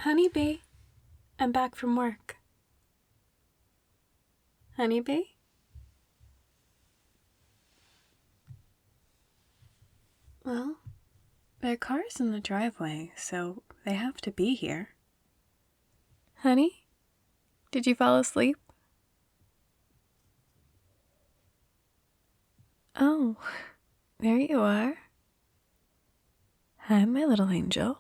Honeybee, I'm back from work. Honeybee? Well, their car's in the driveway, so they have to be here. Honey, did you fall asleep? Oh, there you are. Hi, my little angel.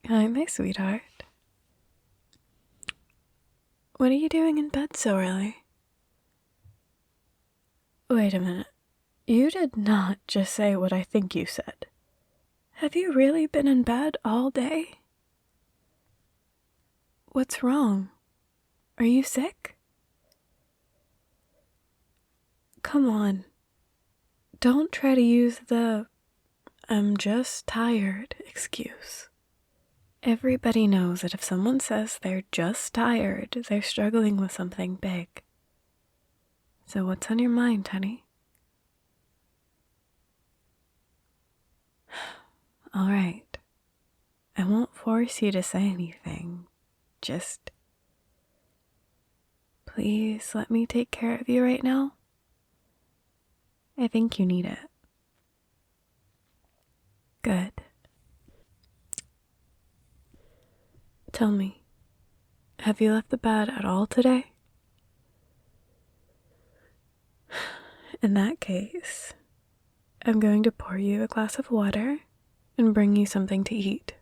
Hi, my sweetheart. What are you doing in bed so early? Wait a minute. You did not just say what I think you said. Have you really been in bed all day? What's wrong? Are you sick? Come on. Don't try to use the "I'm just tired" excuse. Everybody knows that if someone says they're just tired, they're struggling with something big. So what's on your mind, honey? All right. I won't force you to say anything. Just please let me take care of you right now. I think you need it. Good. Tell me, have you left the bed at all today? In that case, I'm going to pour you a glass of water and bring you something to eat.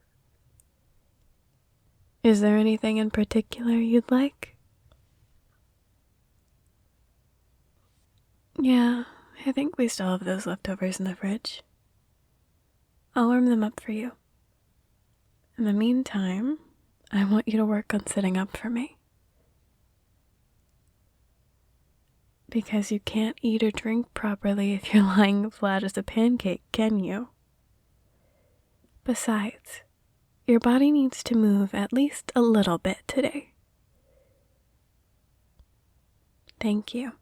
Is there anything in particular you'd like? Yeah, I think we still have those leftovers in the fridge. I'll warm them up for you. In the meantime, I want you to work on sitting up for me. Because you can't eat or drink properly if you're lying flat as a pancake, can you? Besides, your body needs to move at least a little bit today. Thank you.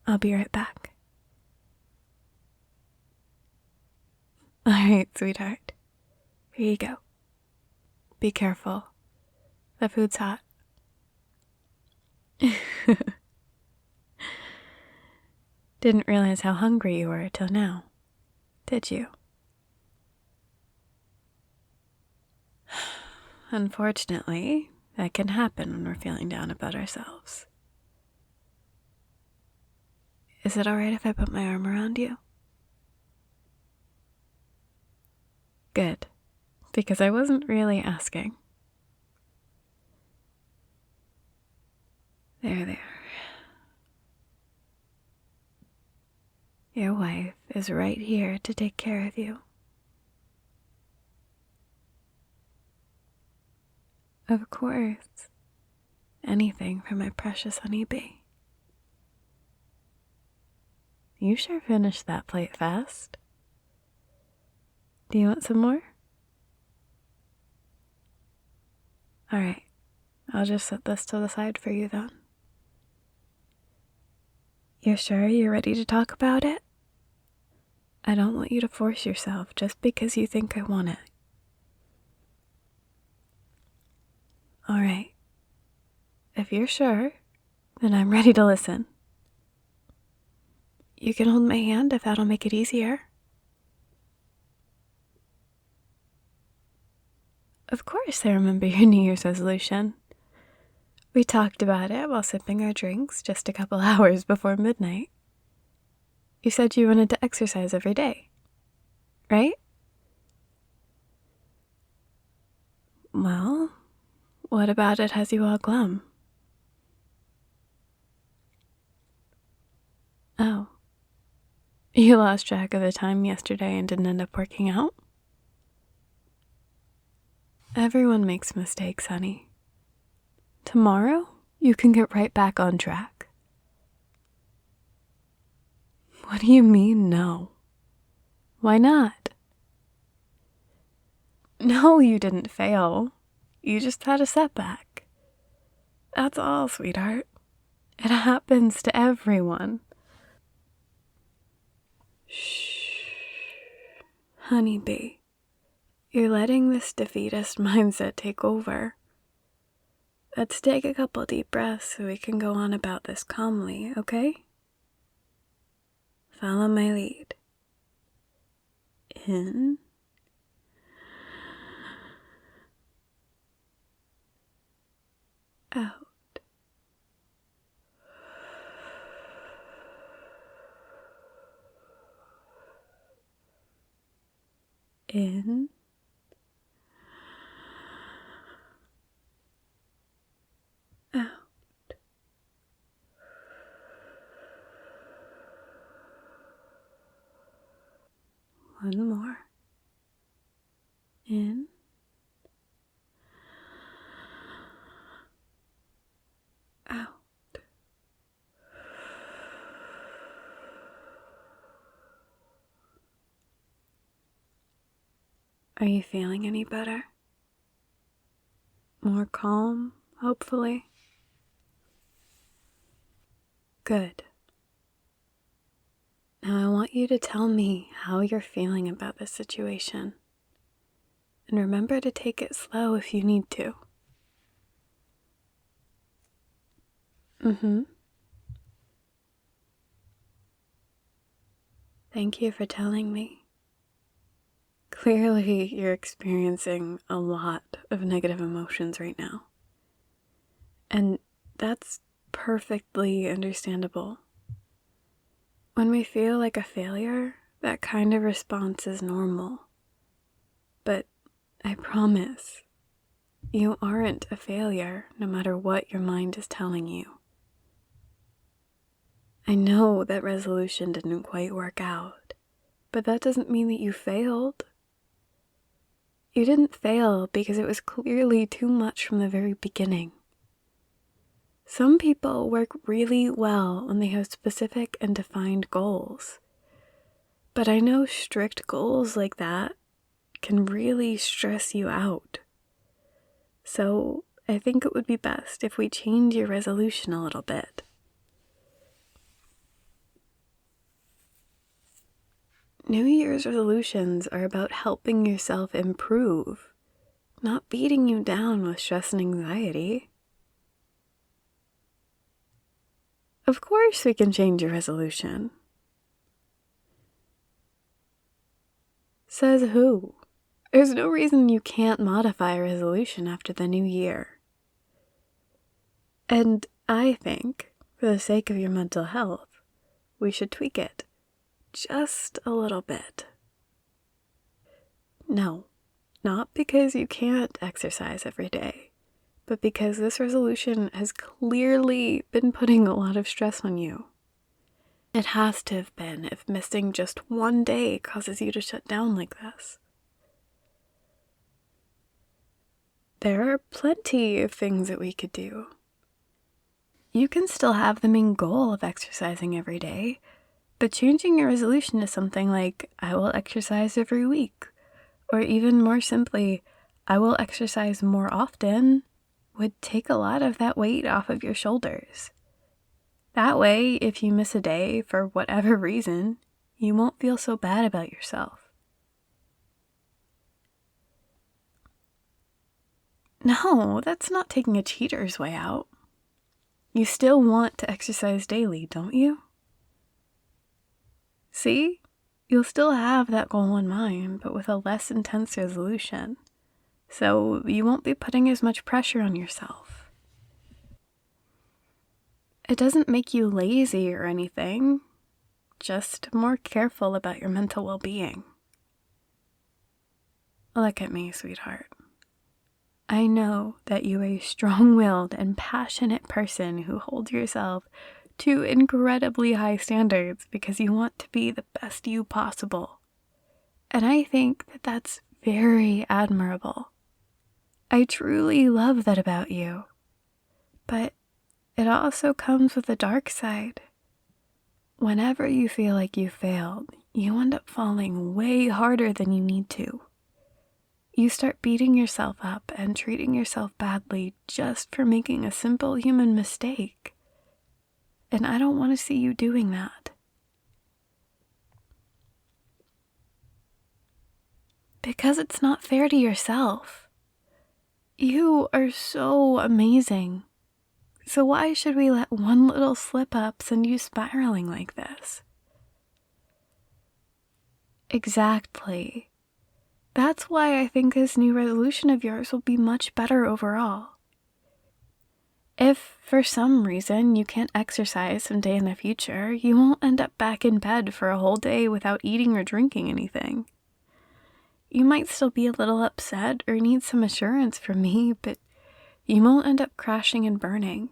I'll be right back. All right, sweetheart. Here you go. Be careful. The food's hot. Didn't realize how hungry you were till now, did you? Unfortunately, that can happen when we're feeling down about ourselves. Is it all right if I put my arm around you? Good, because I wasn't really asking. There. Your wife is right here to take care of you. Of course. Anything for my precious Honeybee. You sure finished that plate fast. Do you want some more? All right, I'll just set this to the side for you then. You're sure you're ready to talk about it? I don't want you to force yourself just because you think I want it. All right. If you're sure, then I'm ready to listen. You can hold my hand if that'll make it easier. Of course I remember your New Year's resolution. We talked about it while sipping our drinks just a couple hours before midnight. You said you wanted to exercise every day, right? Well, what about it has you all glum? Oh, you lost track of the time yesterday and didn't end up working out? Everyone makes mistakes, honey. Tomorrow, you can get right back on track. What do you mean, no? Why not? No, you didn't fail. You just had a setback. That's all, sweetheart. It happens to everyone. Shh. Honeybee, You're letting this defeatist mindset take over. Let's take a couple deep breaths so we can go on about this calmly, okay? Follow my lead. In. Out. In. Out. One more. In. Out. Are you feeling any better? More calm, hopefully? Good. Now I want you to tell me how you're feeling about this situation. And remember to take it slow if you need to. Thank you for telling me. Clearly, you're experiencing a lot of negative emotions right now. And that's perfectly understandable. When we feel like a failure, that kind of response is normal. But I promise, you aren't a failure no matter what your mind is telling you. I know that resolution didn't quite work out, but that doesn't mean that you failed. You didn't fail because it was clearly too much from the very beginning. Some people work really well when they have specific and defined goals. But I know strict goals like that can really stress you out. So I think it would be best if we change your resolution a little bit. New Year's resolutions are about helping yourself improve, not beating you down with stress and anxiety. Of course we can change your resolution. Says who? There's no reason you can't modify a resolution after the new year. And I think, for the sake of your mental health, we should tweak it. Just a little bit. No, not because you can't exercise every day, but because this resolution has clearly been putting a lot of stress on you. It has to have been if missing just one day causes you to shut down like this. There are plenty of things that we could do. You can still have the main goal of exercising every day, but changing your resolution to something like, I will exercise every week, or even more simply, I will exercise more often, would take a lot of that weight off of your shoulders. That way, if you miss a day for whatever reason, you won't feel so bad about yourself. No, that's not taking a cheater's way out. You still want to exercise daily, don't you? See? You'll still have that goal in mind, but with a less intense resolution. So you won't be putting as much pressure on yourself. It doesn't make you lazy or anything, just more careful about your mental well-being. Look at me, sweetheart. I know that you are a strong-willed and passionate person who holds yourself to incredibly high standards because you want to be the best you possible. And I think that that's very admirable. I truly love that about you. But it also comes with a dark side. Whenever you feel like you failed, you end up falling way harder than you need to. You start beating yourself up and treating yourself badly just for making a simple human mistake. And I don't want to see you doing that. Because it's not fair to yourself. You are so amazing. So why should we let one little slip up send you spiraling like this? Exactly. That's why I think this new resolution of yours will be much better overall. If, for some reason, you can't exercise someday in the future, you won't end up back in bed for a whole day without eating or drinking anything. You might still be a little upset or need some assurance from me, but you won't end up crashing and burning.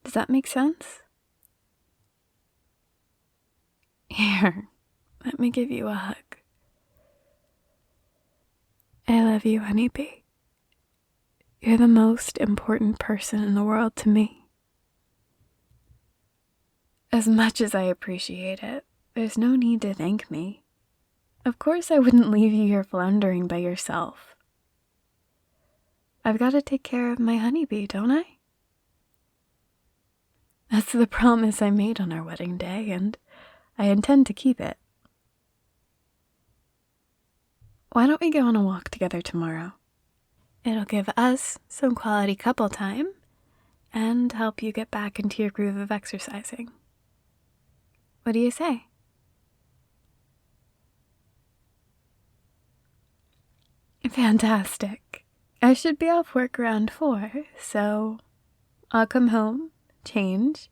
Does that make sense? Here, let me give you a hug. I love you, Honeybee. You're the most important person in the world to me. As much as I appreciate it, there's no need to thank me. Of course I wouldn't leave you here floundering by yourself. I've got to take care of my honeybee, don't I? That's the promise I made on our wedding day, and I intend to keep it. Why don't we go on a walk together tomorrow? It'll give us some quality couple time and help you get back into your groove of exercising. What do you say? Fantastic. I should be off work around 4, so I'll come home, change,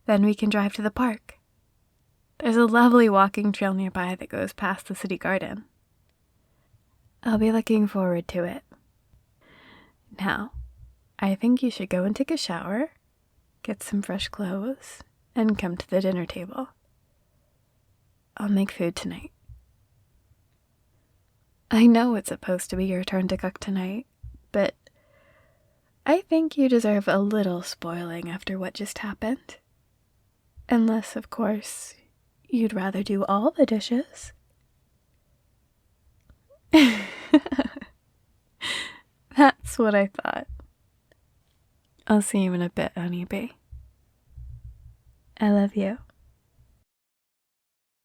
then we can drive to the park. There's a lovely walking trail nearby that goes past the city garden. I'll be looking forward to it. Now, I think you should go and take a shower, get some fresh clothes, and come to the dinner table. I'll make food tonight. I know it's supposed to be your turn to cook tonight, but I think you deserve a little spoiling after what just happened. Unless, of course, you'd rather do all the dishes. That's what I thought. I'll see you in a bit, Honeybee. I love you.